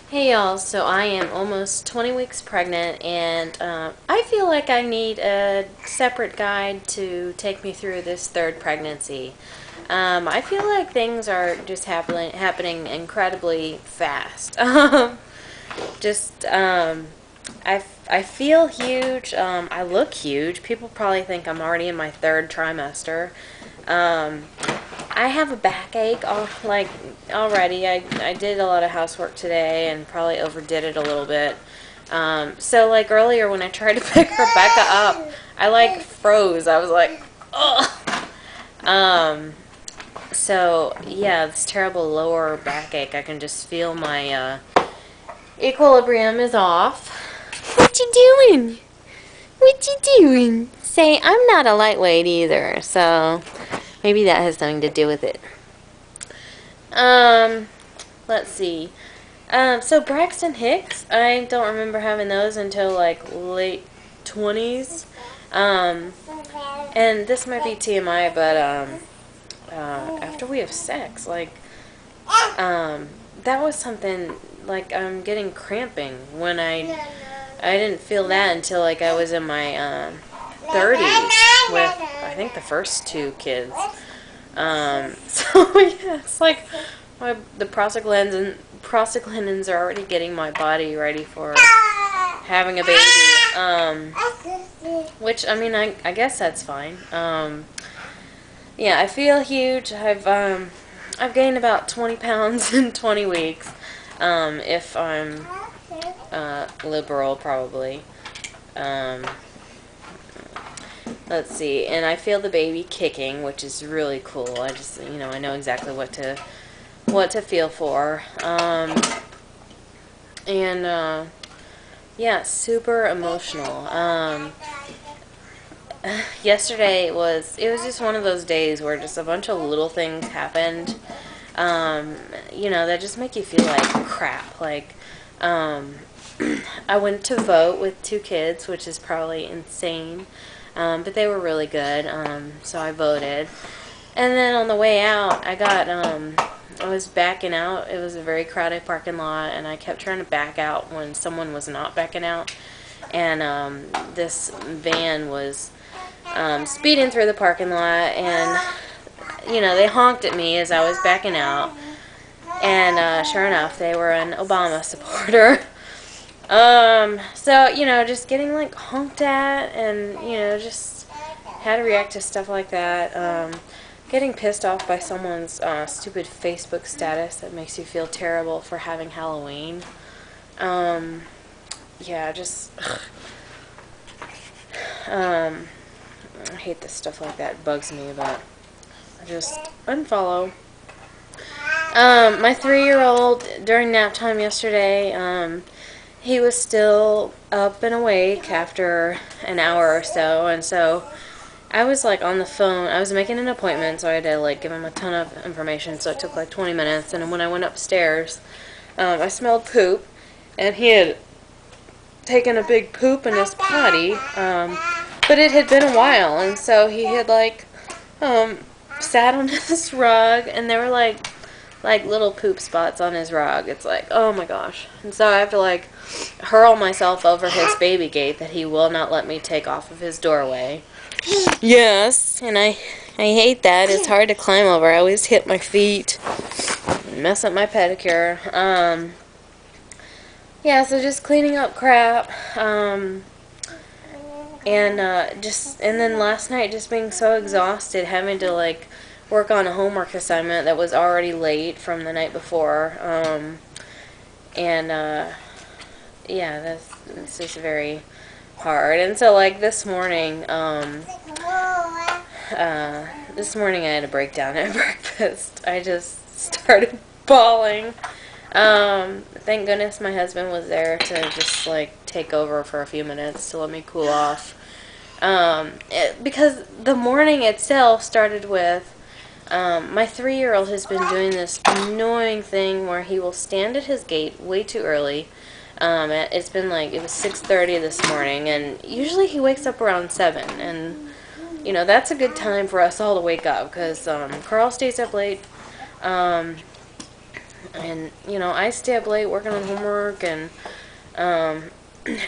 Hey y'all, so I am almost 20 weeks pregnant, and I feel like I need a separate guide to take me through this third pregnancy. I feel like things are just happening incredibly fast. Just, I feel huge. I look huge. People probably think I'm already in my third trimester. Um, I have a backache already. I did a lot of housework today and probably overdid it a little bit. So like earlier when I tried to pick Rebecca up, I like froze. I was like, ugh. So yeah, this terrible lower backache. I can just feel my equilibrium is off. What you doing? What you doing? Say, I'm not a lightweight either, so maybe that has something to do with it. Um, let's see. So Braxton Hicks, I don't remember having those until like late 20s. Um, and this might be TMI, but after we have sex, that was something like I'm getting cramping when I didn't feel that until like I was in my 30s with I think the first two kids. So yeah, it's like the prostaglandins are already getting my body ready for having a baby. Which I mean, I guess that's fine. Yeah, I feel huge. I've gained about 20 pounds in 20 weeks. If I'm liberal, probably. Um, let's see, and I feel the baby kicking, which is really cool. I just, I know exactly what to feel for. And yeah, super emotional. Yesterday it was just one of those days where just a bunch of little things happened. That just make you feel like crap. I went to vote with two kids, which is probably insane. But they were really good. So I voted. And then on the way out, I was backing out. It was a very crowded parking lot, and I kept trying to back out when someone was not backing out. And this van was speeding through the parking lot, and they honked at me as I was backing out. And sure enough, they were an Obama supporter. So just getting like honked at, and just how to react to stuff like that. Getting pissed off by someone's stupid Facebook status that makes you feel terrible for having Halloween. Yeah, just I hate this stuff like that. It bugs me, but I just unfollow. My 3-year-old during nap time yesterday, he was still up and awake after an hour or so, and so I was like on the phone. I was making an appointment, so I had to like give him a ton of information. So it took like 20 minutes, and when I went upstairs, I smelled poop, and he had taken a big poop in his potty, but it had been a while, and so he had sat on his rug, and there were like little poop spots on his rug. It's like, oh my gosh. And so I have to like hurl myself over his baby gate that he will not let me take off of his doorway. Yes, and I hate that. It's hard to climb over. I always hit my feet and mess up my pedicure. Yeah, so just cleaning up crap. And then last night just being so exhausted, having to like work on a homework assignment that was already late from the night before. And yeah, that's just very hard. And so like this morning I had a breakdown at breakfast. I just started bawling. Thank goodness my husband was there to just like take over for a few minutes to let me cool off. Because the morning itself started with my 3-year-old has been doing this annoying thing where he will stand at his gate way too early. It was 6:30 this morning, and usually he wakes up around 7, and that's a good time for us all to wake up because Carl stays up late. And, you know, I stay up late working on homework, um,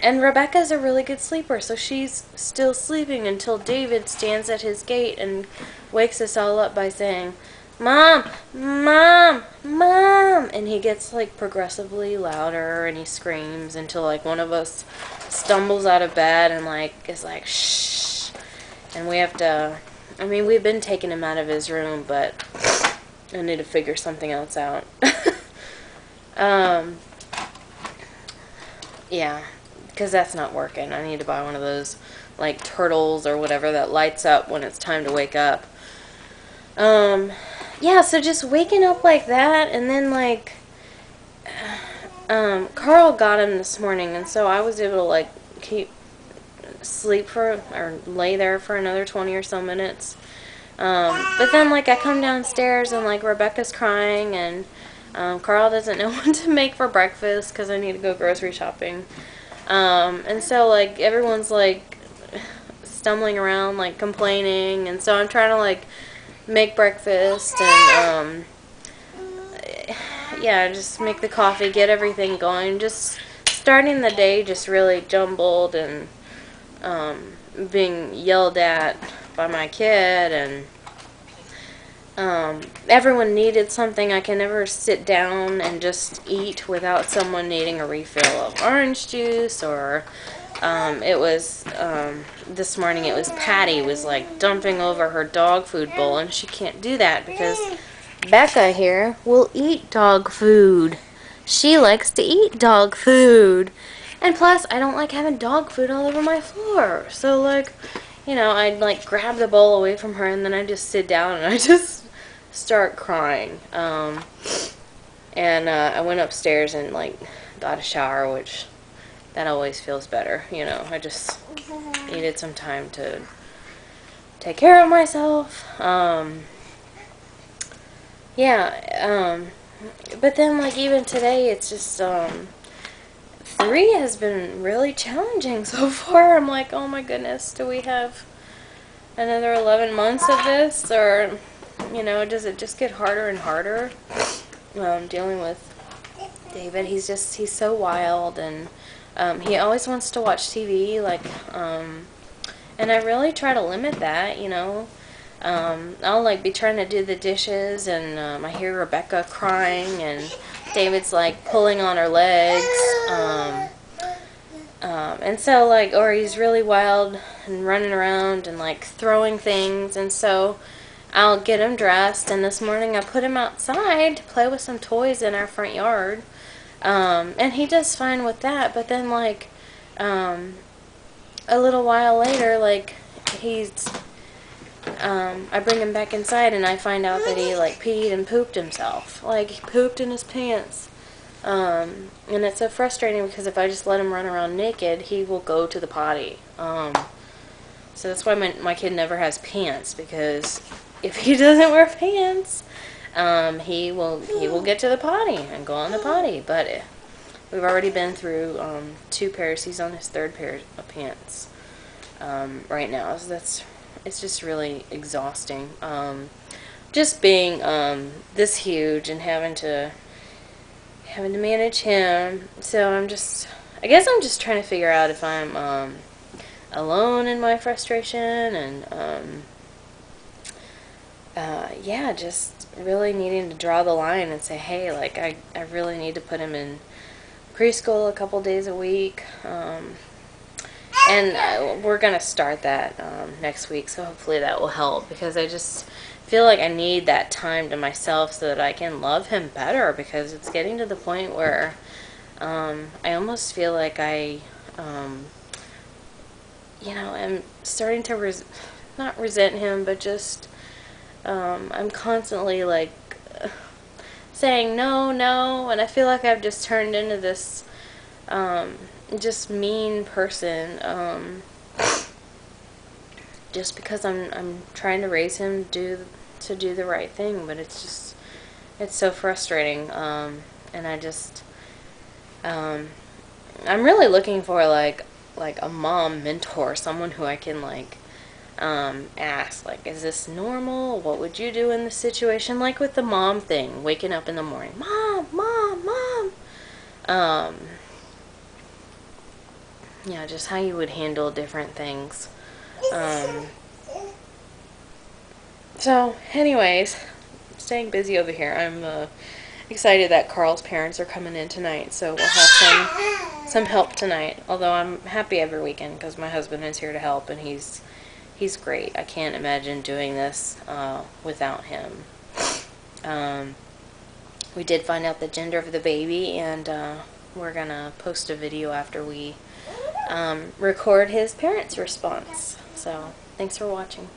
and Rebecca's a really good sleeper, so she's still sleeping until David stands at his gate and wakes us all up by saying, "Mom, Mom, Mom," and he gets like progressively louder and he screams until like one of us stumbles out of bed and like is like, "Shh," and we have to. I mean, we've been taking him out of his room, but I need to figure something else out. um, yeah, because that's not working. I need to buy one of those like turtles or whatever that lights up when it's time to wake up. Yeah, so just waking up like that, and then like, Carl got him this morning, and so I was able to like keep sleep for or lay there for another 20 or so minutes. But then like I come downstairs and like Rebecca's crying, and Carl doesn't know what to make for breakfast because I need to go grocery shopping. And so like everyone's like stumbling around like complaining, and so I'm trying to like make breakfast and yeah, just make the coffee, get everything going. Just starting the day just really jumbled and being yelled at by my kid, and everyone needed something. I can never sit down and just eat without someone needing a refill of orange juice, or it was this morning it was Patty was like dumping over her dog food bowl, and she can't do that because Becca here will eat dog food. She likes to eat dog food. And plus, I don't like having dog food all over my floor. So, like, you know, I'd, like, grab the bowl away from her, and then I just sit down and I just start crying. I went upstairs and, like, got a shower, which that always feels better. You know, I just needed some time to take care of myself. But then, like, even today, it's just, 3 has been really challenging so far. I'm like, oh my goodness, do we have another 11 months of this? Or, you know, does it just get harder and harder? Dealing with David, he's so wild, and, he always wants to watch TV, like, and I really try to limit that, you know. I'll like be trying to do the dishes, and I hear Rebecca crying, and David's like pulling on her legs, and so like, or he's really wild and running around and like throwing things, and so I'll get him dressed, and this morning I put him outside to play with some toys in our front yard, and he does fine with that, but then like, a little while later, like, I bring him back inside, and I find out that he, like, peed and pooped himself. Like, he pooped in his pants. And it's so frustrating because if I just let him run around naked, he will go to the potty. So that's why my kid never has pants, because if he doesn't wear pants, he will get to the potty and go on the potty. But we've already been through 2 pairs. He's on his 3rd pair of pants right now. So it's just really exhausting. Just being this huge and having to manage him. So I guess I'm just trying to figure out if I'm alone in my frustration, and yeah, just really needing to draw the line and say, hey, like, I really need to put him in preschool a couple days a week. And we're going to start that next week, so hopefully that will help, because I just feel like I need that time to myself so that I can love him better, because it's getting to the point where I almost feel like I, you know, I'm starting to not resent him, but just I'm constantly like saying no, no, and I feel like I've just turned into this just mean person, just because I'm trying to raise him to do the right thing, but it's so frustrating, and I just I'm really looking for like a mom mentor, someone who I can like ask, like, is this normal? What would you do in this situation? Like with the mom thing, waking up in the morning, Mom, Yeah, just how you would handle different things. So, anyways, staying busy over here. I'm excited that Carl's parents are coming in tonight, so we'll have some help tonight. Although I'm happy every weekend because my husband is here to help, and he's great. I can't imagine doing this without him. We did find out the gender of the baby, and we're gonna post a video after we record his parents' response. So, thanks for watching.